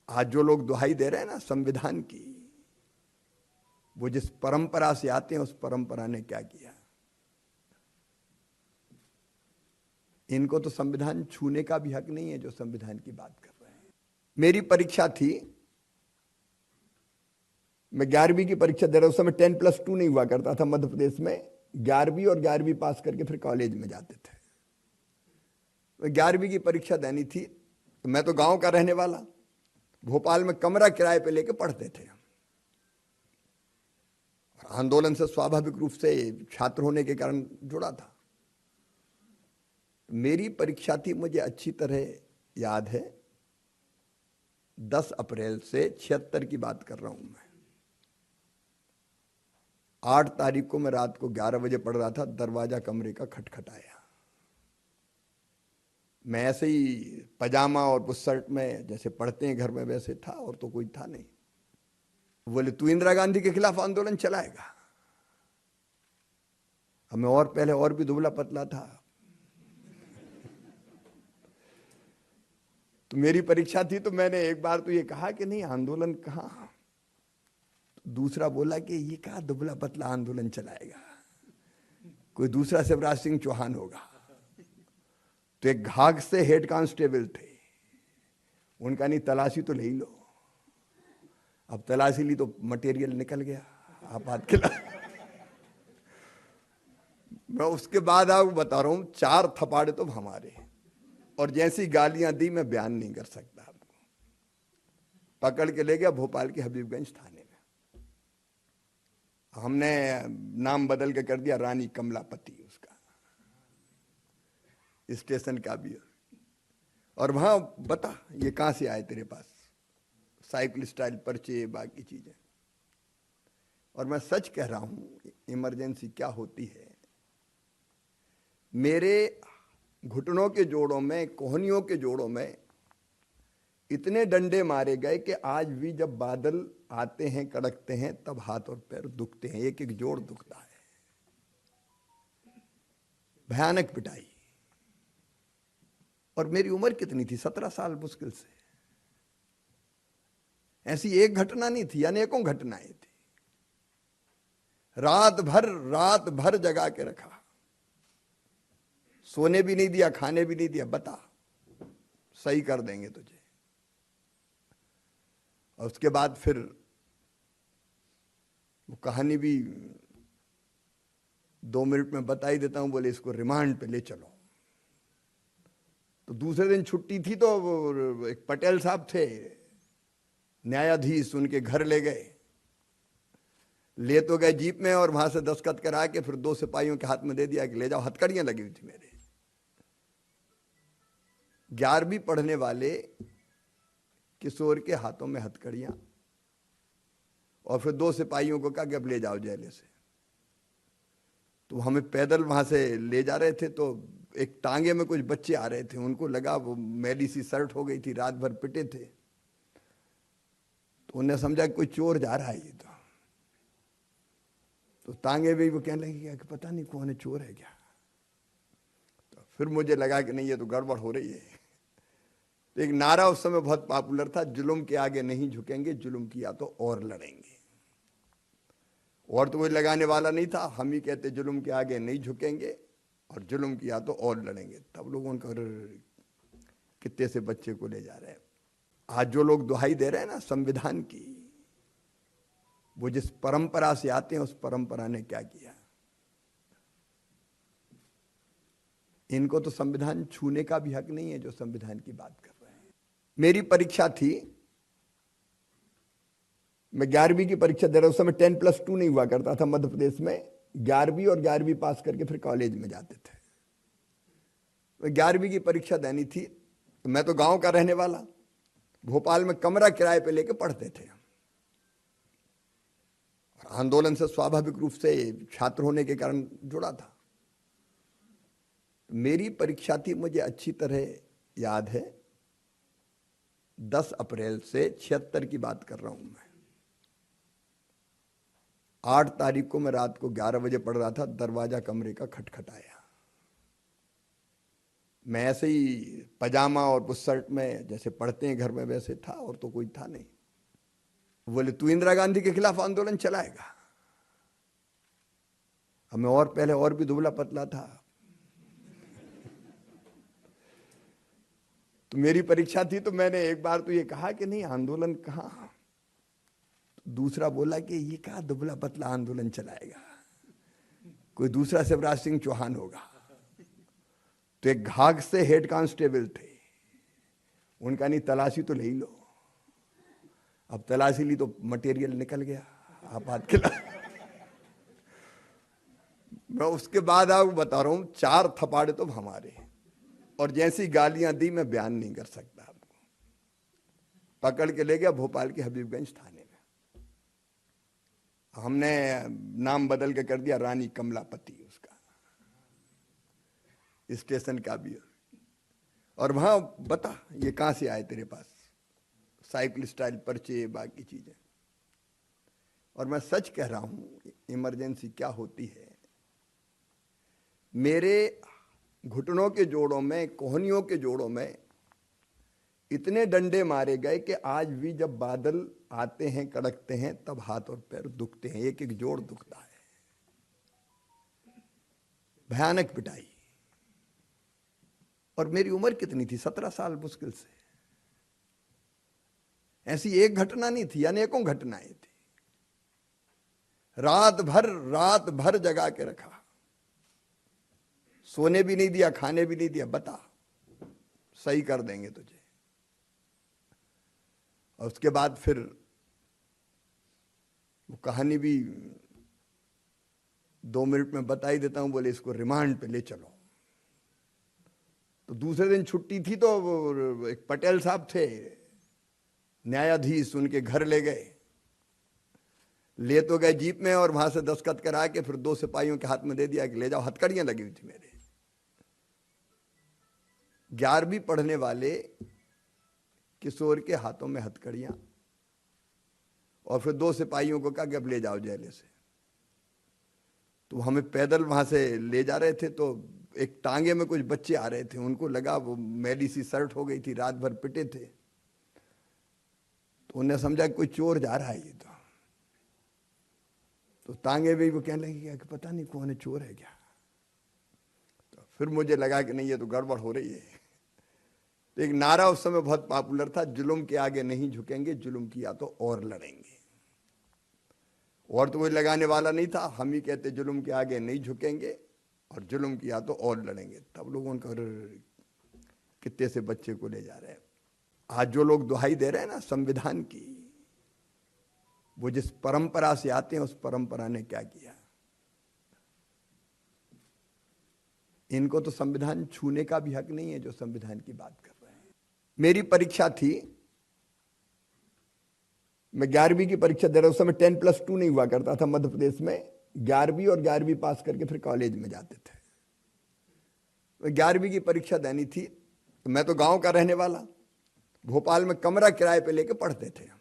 आज जो लोग दुहाई दे रहे हैं ना संविधान की, वो जिस परंपरा से आते हैं उस परंपरा ने क्या किया। इनको तो संविधान छूने का भी हक नहीं है जो संविधान की बात कर रहे हैं। मेरी परीक्षा थी, मैं 11वीं की परीक्षा दे रहा, उस समय 10+2 नहीं हुआ करता था मध्य प्रदेश में। 11वीं और 11वीं पास करके फिर कॉलेज में जाते थे। 11वीं की परीक्षा देनी थी, तो मैं तो गांव का रहने वाला, भोपाल में कमरा किराए पे लेके पढ़ते थे। और आंदोलन से स्वाभाविक रूप से छात्र होने के कारण जुड़ा था। मेरी परीक्षा थी, मुझे अच्छी तरह याद है, 10 अप्रैल से 76 की बात कर रहा हूं मैं। 8 तारीख को मैं रात को 11 बजे पढ़ रहा था, दरवाजा कमरे का खटखटाया। मैं ऐसे ही पजामा और बुशर्ट में जैसे पढ़ते हैं घर में वैसे था, और तो कोई था नहीं। बोले तू इंदिरा गांधी के खिलाफ आंदोलन चलाएगा। अब मैं और पहले और भी दुबला पतला था। तो मेरी परीक्षा थी, तो मैंने एक बार तो ये कहा कि नहीं आंदोलन कहाँ। तो दूसरा बोला कि ये कहाँ दुबला पतला आंदोलन चलाएगा, कोई दूसरा शिवराज सिंह चौहान होगा। तो एक घाघ से हेड कांस्टेबल थे, उनका नहीं तलाशी तो ले ही लो। अब तलाशी ली तो मटेरियल निकल गया आपातकाल। मैं उसके बाद आपको बता रहा हूं, 4 थपाड़े तो हमारे, और जैसी गालियां दी मैं बयान नहीं कर सकता आपको। पकड़ के ले गया भोपाल के हबीबगंज थाने में। हमने नाम बदल के कर दिया रानी कमलापति उसका, स्टेशन का भी। और वहां बता ये कहां से आए तेरे पास, साइकिल स्टाइल पर्चे बाकी चीजें। और मैं सच कह रहा हूं, इमरजेंसी क्या होती है। मेरे घुटनों के जोड़ों में, कोहनियों के जोड़ों में इतने डंडे मारे गए कि आज भी जब बादल आते हैं कड़कते हैं तब हाथ और पैर दुखते हैं, एक एक जोड़ दुखता है। भयानक पिटाई। और मेरी उम्र कितनी थी, 17 साल मुश्किल से। ऐसी एक घटना नहीं थी, अनेकों घटनाएं थी। रात भर जगा के रखा, सोने भी नहीं दिया, खाने भी नहीं दिया। बता सही कर देंगे तुझे। और उसके बाद फिर वो कहानी भी 2 मिनट में बता ही देता हूं। बोले इसको रिमांड पे ले चलो। तो दूसरे दिन छुट्टी थी, तो एक पटेल साहब थे न्यायाधीश, उनके घर ले गए। ले तो गए जीप में, और वहां से दस्तखत करा के फिर 2 सिपाहियों के हाथ में दे दिया कि ले जाओ। हथकड़ियां लगी हुई थी मेरे। 11वीं पढ़ने वाले किशोर के हाथों में हथकड़ियां, और फिर 2 सिपाहियों को कहा कि अब ले जाओ जेल से। तो हमें पैदल वहां से ले जा रहे थे, तो एक टांगे में कुछ बच्चे आ रहे थे, उनको लगा वो मैली सी शर्ट हो गई थी, रात भर पिटे थे, तो उन्हें समझा कि कोई चोर जा रहा है ये। तो तांगे भी वो कहने लगे कि पता नहीं कौन है, चोर है क्या। तो फिर मुझे लगा कि नहीं ये तो गड़बड़ हो रही है। तो एक नारा उस समय बहुत पॉपुलर था, जुल्म के आगे नहीं झुकेंगे, जुल्म किया तो और लड़ेंगे। और तो कोई लगाने वाला नहीं था, हम ही कहते जुल्म के आगे नहीं झुकेंगे और जुल्म किया तो और लड़ेंगे। तब लोगों को कितने से बच्चे को ले जा रहे हैं। आज जो लोग दुहाई दे रहे हैं ना संविधान की, वो जिस परंपरा से आते हैं उस परंपरा ने क्या किया। इनको तो संविधान छूने का भी हक नहीं है जो संविधान की बात कर रहे हैं। मेरी परीक्षा थी, मैं 11वीं की परीक्षा दे रहा, उस समय 10+2 नहीं हुआ करता था मध्य प्रदेश में। 11वीं और 11वीं पास करके फिर कॉलेज में जाते थे। 11वीं की परीक्षा देनी थी, तो मैं तो गांव का रहने वाला, भोपाल में कमरा किराए पे लेके पढ़ते थे। और आंदोलन से स्वाभाविक रूप से छात्र होने के कारण जुड़ा था। मेरी परीक्षा थी, मुझे अच्छी तरह याद है, 10 अप्रैल से 76 की बात कर रहा हूं मैं। 8 तारीख को मैं रात को 11 बजे पढ़ रहा था, दरवाजा कमरे का खटखटाया। मैं ऐसे ही पजामा और बुशर्ट में जैसे पढ़ते हैं घर में वैसे था, और तो कोई था नहीं। बोले तू इंदिरा गांधी के खिलाफ आंदोलन चलाएगा? हमें और पहले और भी दुबला पतला था। तो मेरी परीक्षा थी, तो मैंने एक बार तो ये कहा कि नहीं आंदोलन कहाँ। तो दूसरा बोला कि ये कहाँ दुबला पतला आंदोलन चलाएगा, कोई दूसरा शिवराज सिंह चौहान होगा। तो एक घाघ से हेड कांस्टेबल थे, उनका नहीं तलाशी तो ले ही लो। अब तलाशी ली तो मटेरियल निकल गया आपात के लिए। मैं उसके बाद आपको बता रहा हूं, 4 थपाड़े तो हमारे, और जैसी गालियां दी मैं बयान नहीं कर सकता आपको। पकड़ के ले गया भोपाल के हबीबगंज थाने में। हमने नाम बदल के कर दिया रानी कमलापति उसका, स्टेशन का भी। और वहां बता ये कहां से आए तेरे पास, साइकिल स्टाइल पर्चे बाकी चीजें। और मैं सच कह रहा हूं, इमरजेंसी क्या होती है। मेरे घुटनों के जोड़ों में, कोहनियों के जोड़ों में इतने डंडे मारे गए कि आज भी जब बादल आते हैं, कड़कते हैं, तब हाथ और पैर दुखते हैं, एक एक जोड़ दुखता है। भयानक पिटाई। और मेरी उम्र कितनी थी, 17 साल मुश्किल से। ऐसी एक घटना नहीं थी, अनेकों घटनाएं थी। रात भर जगा के रखा, सोने भी नहीं दिया, खाने भी नहीं दिया। बता, सही कर देंगे तुझे। और उसके बाद फिर वो कहानी भी 2 मिनट में बता ही देता हूं। बोले इसको रिमांड पे ले चलो। तो दूसरे दिन छुट्टी थी, तो एक पटेल साहब थे न्यायाधीश, उनके घर ले गए। ले तो गए जीप में, और वहां से दस्तखत करा के फिर 2 सिपाहियों के हाथ में दे दिया कि ले जाओ। हथकड़ियां लगी हुई थी मेरे। 11वीं पढ़ने वाले किशोर के हाथों में हथकड़ियां, और फिर 2 सिपाहियों को कहा कि अब ले जाओ जेल से। तो हमें पैदल वहां से ले जा रहे थे, तो एक टांगे में कुछ बच्चे आ रहे थे, उनको लगा वो मैली सी शर्ट हो गई थी, रात भर पिटे थे, तो उन्हें समझा कि कोई चोर जा रहा है ये। तो टांगे भी वो कहने लगे कि पता नहीं कौन है, चोर है क्या। तो फिर मुझे लगा कि नहीं ये तो गड़बड़ हो रही है। तो एक नारा उस समय बहुत पॉपुलर था, जुल्म के आगे नहीं झुकेंगे, जुल्म किया तो और लड़ेंगे। और तो कोई लगाने वाला नहीं था, हम ही कहते जुल्म के आगे नहीं झुकेंगे और जुल्म किया तो और लड़ेंगे। तब लोगों को कितने से बच्चे को ले जा रहे हैं। आज जो लोग दुहाई दे रहे हैं ना संविधान की, वो जिस परंपरा से आते हैं, उस परंपरा ने क्या किया। इनको तो संविधान छूने का भी हक नहीं है जो संविधान की बात कर रहे हैं। मेरी परीक्षा थी, मैं 11वीं की परीक्षा दे रहा, उस समय 10+2 नहीं हुआ करता था मध्य प्रदेश में। 11वीं और 11वीं पास करके फिर कॉलेज में जाते थे। 11वीं की परीक्षा देनी थी, तो मैं तो गांव का रहने वाला, भोपाल में कमरा किराए पे लेके पढ़ते थे।